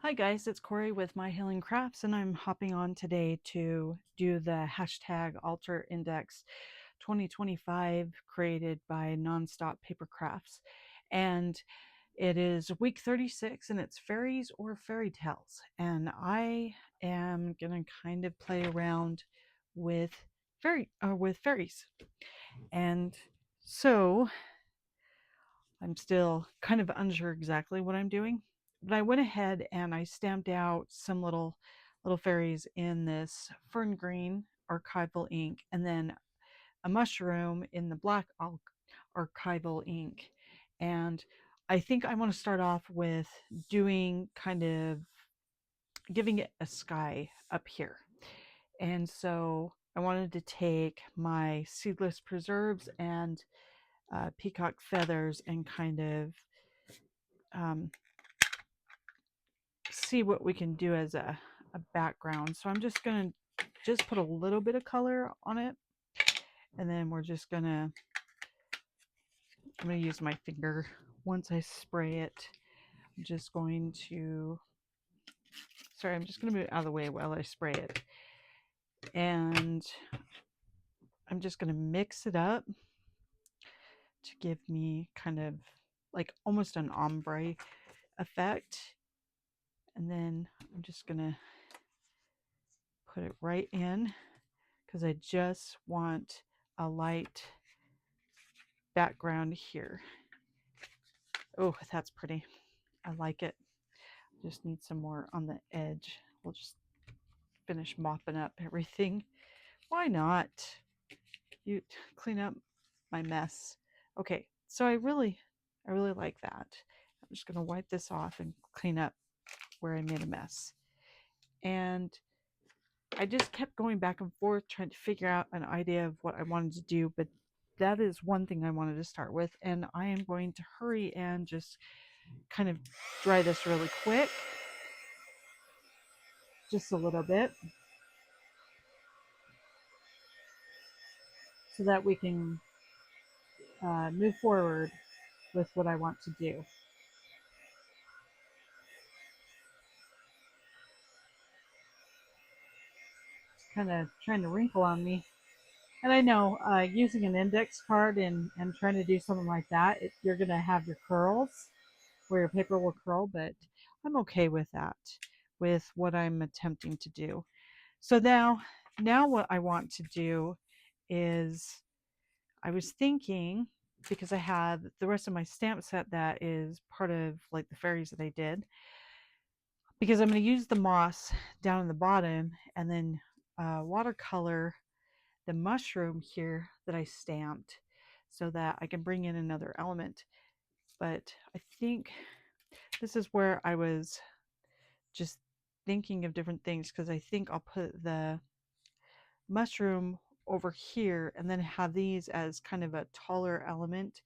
Hi guys, it's Corey with My Healing Crafts, and I'm hopping on today to do the hashtag Alter Index 2025 created by Nonstop Papercrafts. And it is week 36 and it's fairies or fairy tales. And I am gonna kind of play around with fairies. And so I'm still kind of unsure exactly what I'm doing, but I went ahead and I stamped out some little fairies in this fern green archival ink, and then a mushroom in the black archival ink. And I think I want to start off with doing kind of giving it a sky up here. And so I wanted to take my seedless preserves and peacock feathers and kind of um, see what we can do as a background. So I'm just going to just put a little bit of color on it. And then I'm going to use my finger. Once I spray it, I'm just going to, sorry, I'm just going to move it out of the way while I spray it. And I'm just going to mix it up to give me kind of like almost an ombre effect. And then I'm just going to put it right in because I just want a light background here. Oh, that's pretty. I like it. Just need some more on the edge. We'll just finish mopping up everything. Why not? You clean up my mess. Okay, so I really like that. I'm just gonna wipe this off and clean up where I made a mess. And I just kept going back and forth trying to figure out an idea of what I wanted to do, but that is one thing I wanted to start with, and I am going to hurry and just kind of dry this really quick, just a little bit, so that we can move forward with what I want to do. It's kind of trying to wrinkle on me. And I know using an index card and trying to do something like that, you're going to have your curls where your paper will curl, but I'm okay with that, with what I'm attempting to do. So now what I want to do is I was thinking, because I have the rest of my stamp set that is part of like the fairies that I did, because I'm going to use the moss down in the bottom and then watercolor the mushroom here that I stamped so that I can bring in another element. But I think this is where I was just thinking of different things, because I think I'll put the mushroom over here and then have these as kind of a taller element,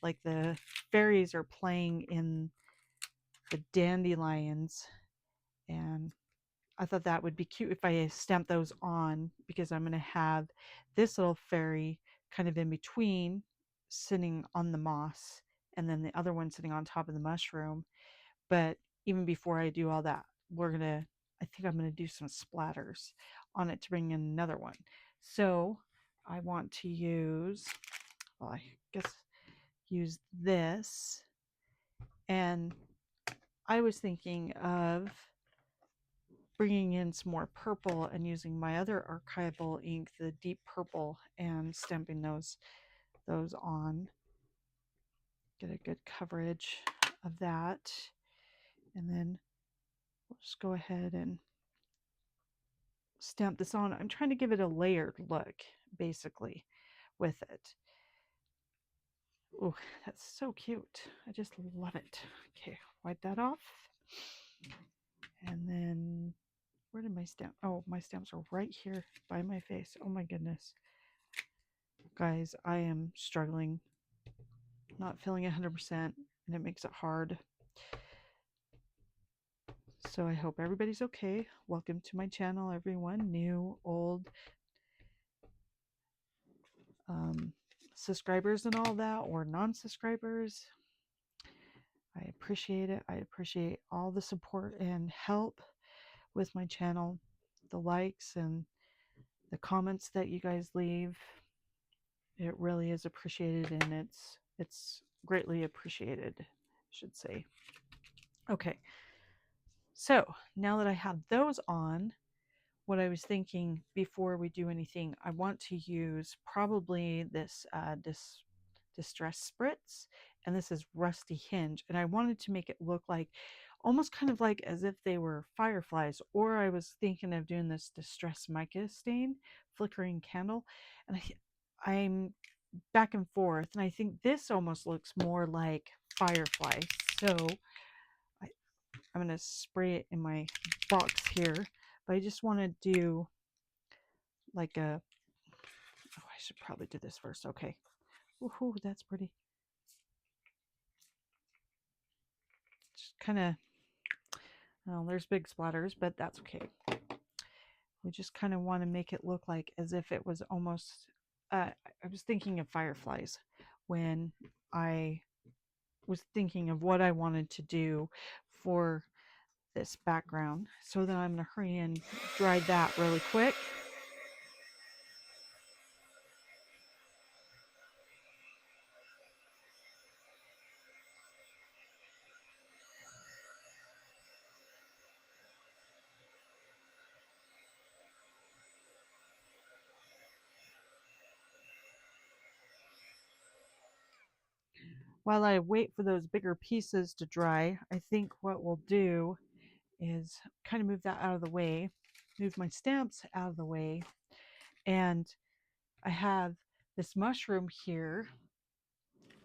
like the fairies are playing in the dandelions. And I thought that would be cute if I stamp those on, because I'm going to have this little fairy kind of in between sitting on the moss and then the other one sitting on top of the mushroom. But even before I do all that, I think I'm going to do some splatters on it to bring in another one. So I want to well, I guess use this. And I was thinking of bringing in some more purple and using my other archival ink, the deep purple, and stamping those on. Get a good coverage of that. And then we'll just go ahead and stamp this on. I'm trying to give it a layered look, basically, with it. Oh, that's so cute. I just love it. Okay, wipe that off. And then, where did my stamp? Oh, my stamps are right here by my face. Oh my goodness. Guys, I am struggling, not feeling 100%, and it makes it hard. So I hope everybody's okay. Welcome to my channel, everyone, new, old, subscribers and all that, or non-subscribers. I appreciate it. I appreciate all the support and help with my channel, the likes and the comments that you guys leave. It really is appreciated, and it's greatly appreciated, I should say. Okay, so now that I have those on, what I was thinking before we do anything, I want to use probably this distress spritz, and this is rusty hinge, and I wanted to make it look like almost kind of like as if they were fireflies, or I was thinking of doing this distress mica stain flickering candle, and I'm back and forth, and I think this almost looks more like fireflies. So I, I'm going to spray it in my box here, but I just want to do like a, oh, I should probably do this first. Okay. Woohoo, that's pretty. Just kind of, well, there's big splatters, but that's okay. We just kind of want to make it look like as if it was almost, I was thinking of fireflies when I was thinking of what I wanted to do for this background. So then I'm going to hurry and dry that really quick. While I wait for those bigger pieces to dry, I think what we'll do is kind of move that out of the way, move my stamps out of the way, and I have this mushroom here,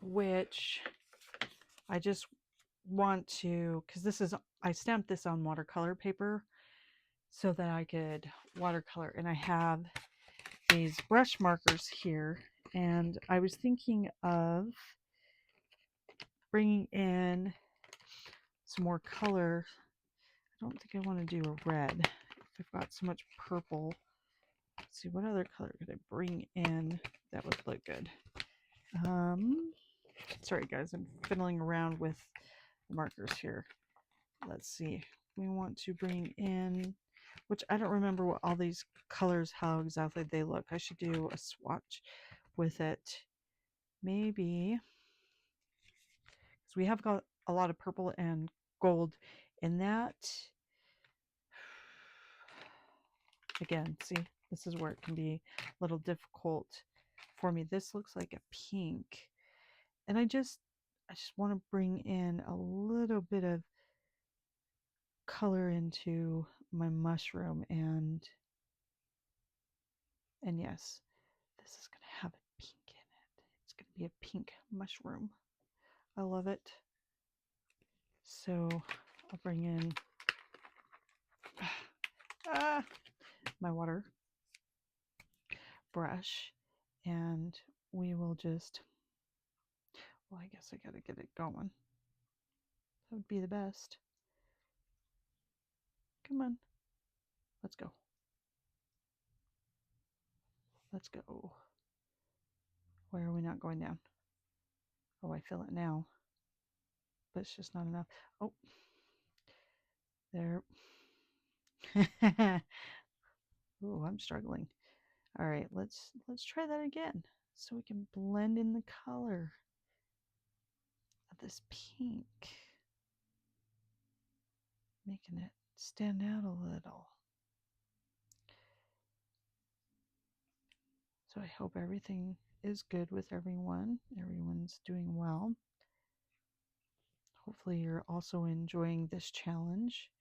which I just want to, because this is, I stamped this on watercolor paper so that I could watercolor, and I have these brush markers here, and I was thinking of bringing in some more color. I don't think I want to do a red. I've got so much purple. Let's see, what other color could I bring in that would look good? Sorry guys, I'm fiddling around with the markers here. Let's see. We want to bring in, which I don't remember what all these colors, how exactly they look. I should do a swatch with it. Maybe, because we have got a lot of purple and gold in that. Again, see, this is where it can be a little difficult for me. This looks like a pink, and I just want to bring in a little bit of color into my mushroom, and yes, this is going to have a pink in it. It's going to be a pink mushroom. I love it. So I'll bring in my water brush, and we will just, well, I guess I got to get it going. That would be the best. Come on. Let's go. Let's go. Why are we not going down? Oh, I feel it now. But it's just not enough. Oh. There. Oh, I'm struggling. All right, let's try that again so we can blend in the color of this pink, making it stand out a little. So I hope everything is good with everyone. Everyone's doing well. Hopefully you're also enjoying this challenge,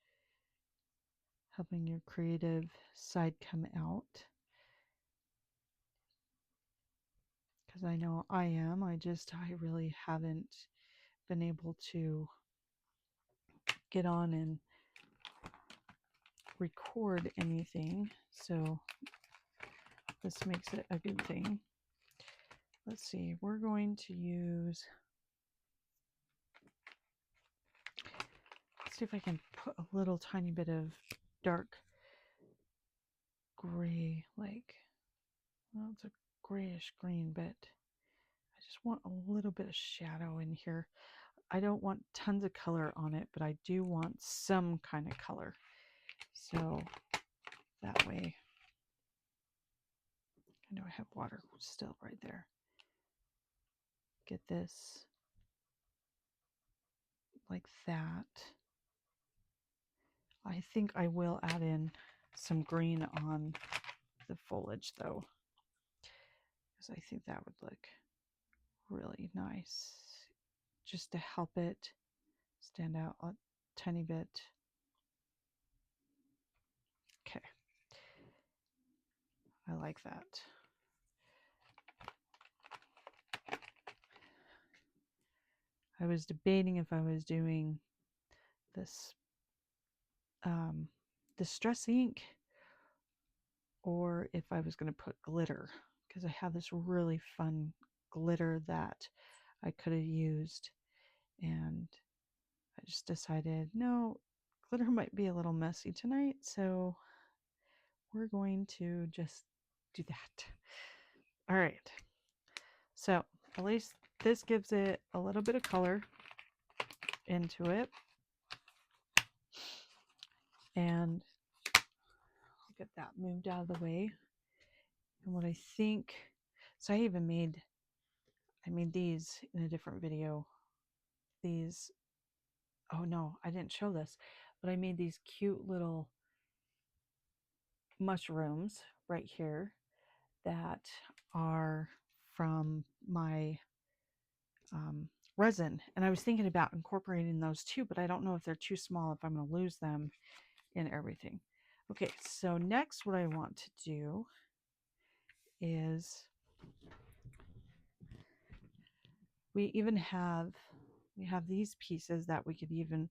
helping your creative side come out. Because I know I am. I really haven't been able to get on and record anything. So this makes it a good thing. Let's see, we're going to use, let's see if I can put a little tiny bit of dark gray, like, well, it's a grayish green, but I just want a little bit of shadow in here. I don't want tons of color on it, but I do want some kind of color. So that way, I know I have water still right there. Get this like that. I think I will add in some green on the foliage though, because I think that would look really nice just to help it stand out a tiny bit. Okay, I like that. I was debating if I was doing this distress ink or if I was going to put glitter, because I have this really fun glitter that I could have used, and I just decided no, glitter might be a little messy tonight, so we're going to just do that. All right, so at least this gives it a little bit of color into it, and I'll get that moved out of the way. And what I think, so I made these in a different video. These, oh no, I didn't show this, but I made these cute little mushrooms right here that are from my resin. And I was thinking about incorporating those too, but I don't know if they're too small, if I'm going to lose them in everything. Okay, so next what I want to do is we have these pieces that we could even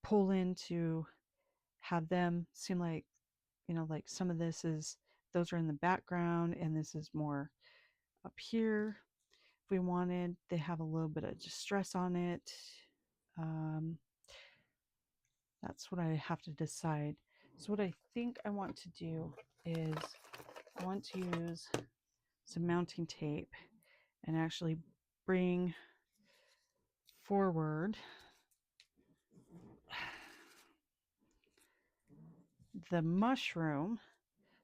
pull in to have them seem like, you know, like some of this is, those are in the background and this is more up here. If we wanted, they have a little bit of distress on it. That's what I have to decide. So what I think I want to do is I want to use some mounting tape and actually bring forward the mushroom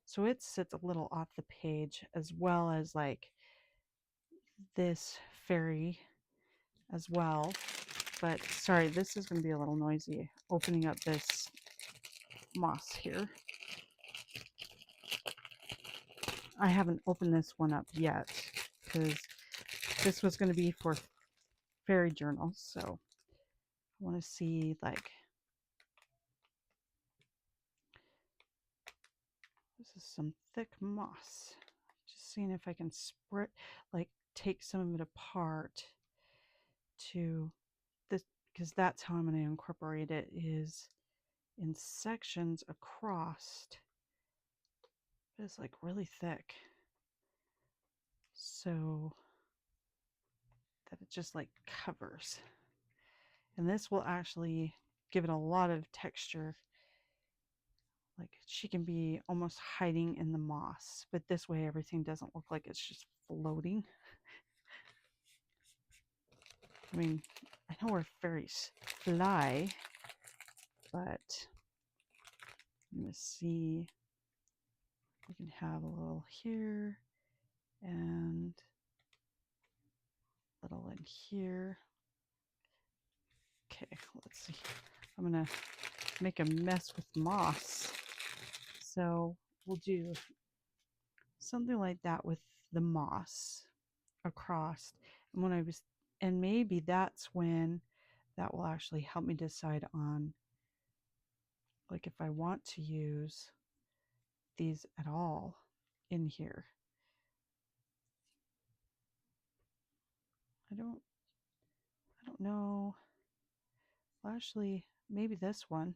so it sits a little off the page, as well as like this fairy as well. But sorry, this is going to be a little noisy opening up this moss here. I haven't opened this one up yet because this was going to be for fairy journals, so I want to see, like, this is some thick moss. Just seeing if I can spread, like, take some of it apart to this, because that's how I'm going to incorporate it, is in sections across. It's like really thick, so that it just like covers. And this will actually give it a lot of texture. Like she can be almost hiding in the moss, but this way everything doesn't look like it's just floating. I mean, I know where fairies fly, but I'm gonna see if we can have a little here and a little in here. Okay, let's see. I'm gonna make a mess with moss. So we'll do something like that with the moss across. And when I was, and maybe that's when that will actually help me decide on, like, if I want to use these at all in here. I don't know. Well, actually, maybe this one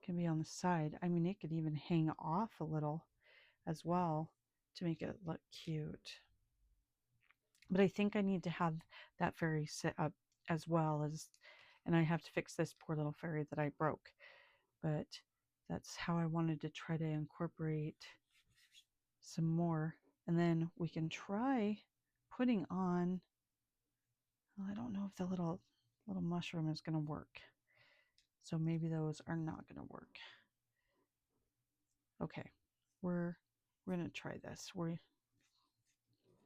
can be on the side. I mean, it could even hang off a little as well to make it look cute. But I think I need to have that fairy sit up as well as, and I have to fix this poor little fairy that I broke. But that's how I wanted to try to incorporate some more. And then we can try putting on Well, I don't know if the little mushroom is going to work. So maybe those are not going to work. Okay, we're going to try this. We're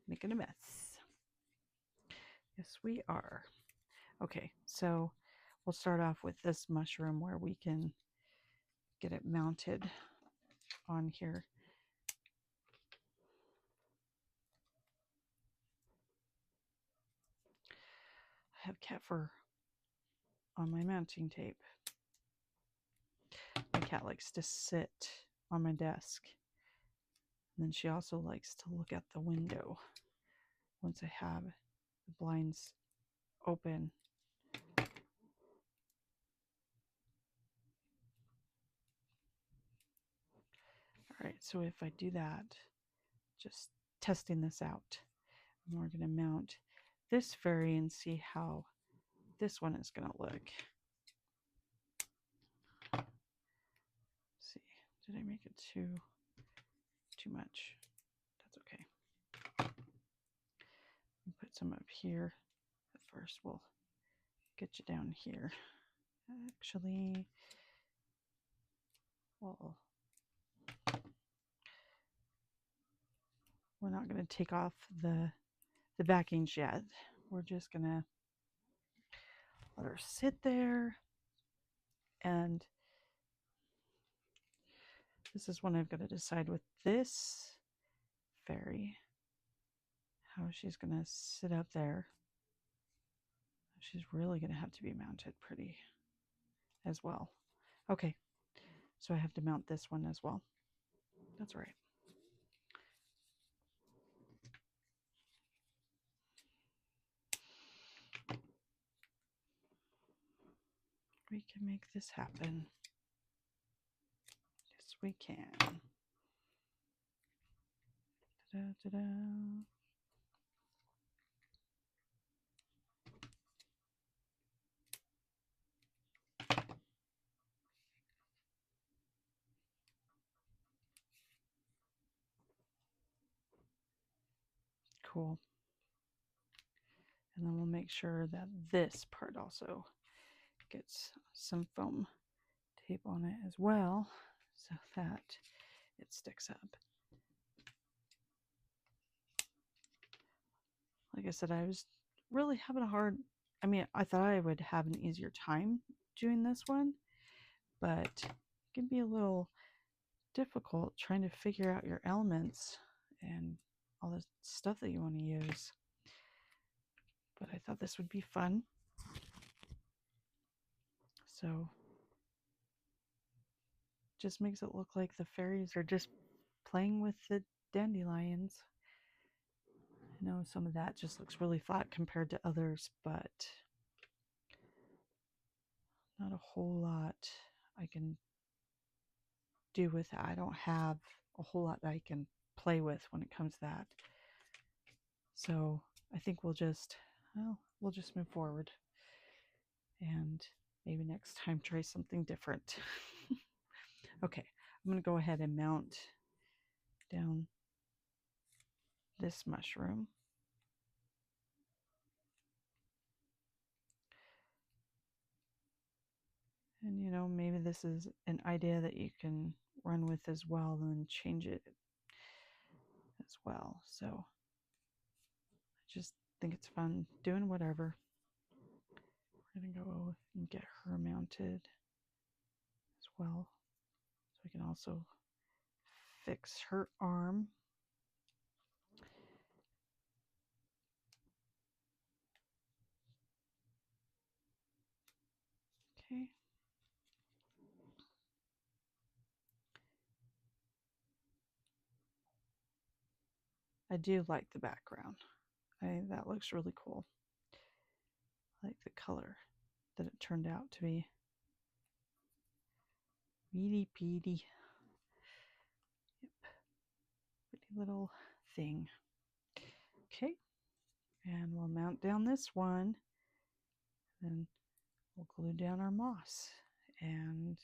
making a mess. Yes, we are. Okay, so we'll start off with this mushroom where we can get it mounted on here. I have cat fur on my mounting tape. My cat likes to sit on my desk. And then she also likes to look at the window once I have the blinds open. All right, so if I do that, just testing this out, and we're going to mount this fairy and see how this one is going to look. Let's see, did I make it too much? That's okay. Put some up here. But first, we'll get you down here. Actually, well, we're not going to take off the backings yet. We're just going to let her sit there. And this is when I've got to decide with this fairy how she's going to sit up there. She's really going to have to be mounted pretty as well. Okay, so I have to mount this one as well. That's right. We can make this happen. Yes, we can. Ta-da, ta-da. Cool. And then we'll make sure that this part also gets some foam tape on it as well so that it sticks up. Like I said, I was really having a hard, I thought I would have an easier time doing this one, but it can be a little difficult trying to figure out your elements and all the stuff that you want to use. But I thought this would be fun. So just makes it look like the fairies are just playing with the dandelions. I know some of that just looks really flat compared to others, but not a whole lot I can do with that. I don't have a whole lot that I can play with when it comes to that. So I think we'll just move forward and maybe next time try something different. Okay, I'm going to go ahead and mount down this mushroom. And maybe this is an idea that you can run with as well and change it as well. So I just think it's fun doing whatever. We're going to go and get her mounted as well. So we can also fix her arm. Okay. I do like the background. That looks really cool. I like the color that it turned out to be. Weedy peedy. Yep. Pretty little thing. Okay. And we'll mount down this one. Then we'll glue down our moss. And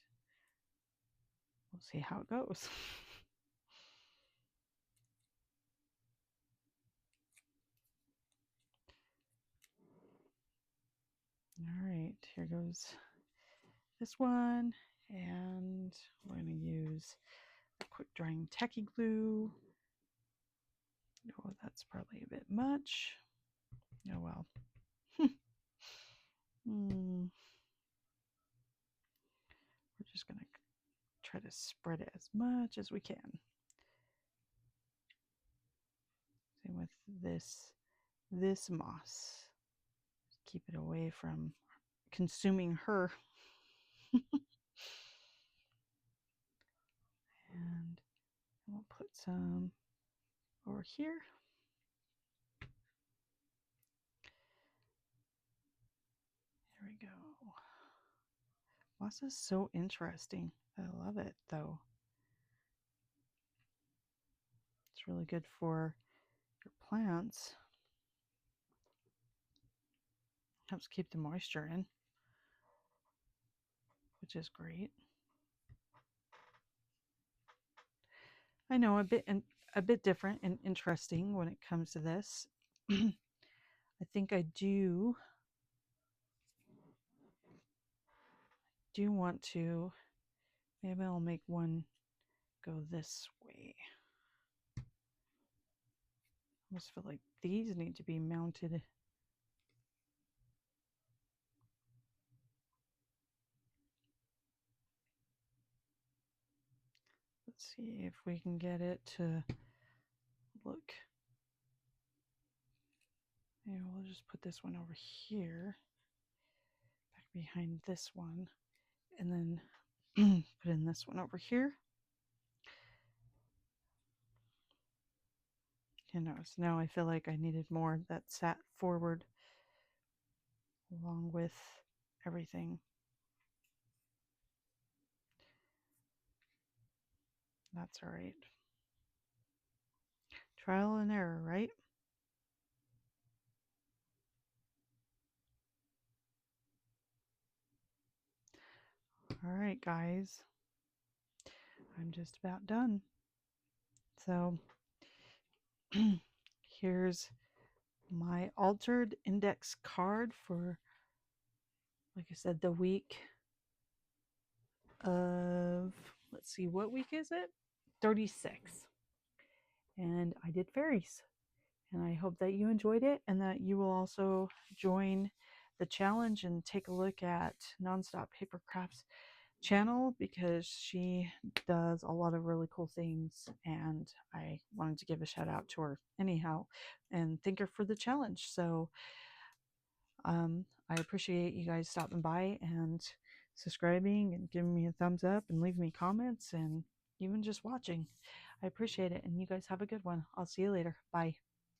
we'll see how it goes. All right, here goes this one, and we're going to use a quick drying tacky glue. Oh, that's probably a bit much. Oh well. We're just going to try to spread it as much as we can. Same with this moss. Keep it away from consuming her. And we'll put some over here. There we go. Moss is so interesting. I love it though. It's really good for your plants. Helps keep the moisture in, which is great. I know a bit different and interesting when it comes to this. I think I do want to, maybe I'll make one go this way. I almost feel like these need to be mounted. Let's see if we can get it to look. Maybe we'll just put this one over here, back behind this one, and then put in this one over here. You know, so now I feel like I needed more that sat forward along with everything. That's all right. Trial and error, right? All right, guys. I'm just about done. So here's my altered index card for, like I said, the week of, let's see, what week is it? 36. And I did fairies. And I hope that you enjoyed it and that you will also join the challenge and take a look at Nonstop Papercrafts channel, because she does a lot of really cool things and I wanted to give a shout out to her anyhow and thank her for the challenge. So I appreciate you guys stopping by and subscribing and giving me a thumbs up and leaving me comments and even just watching. I appreciate it, and you guys have a good one. I'll see you later. Bye.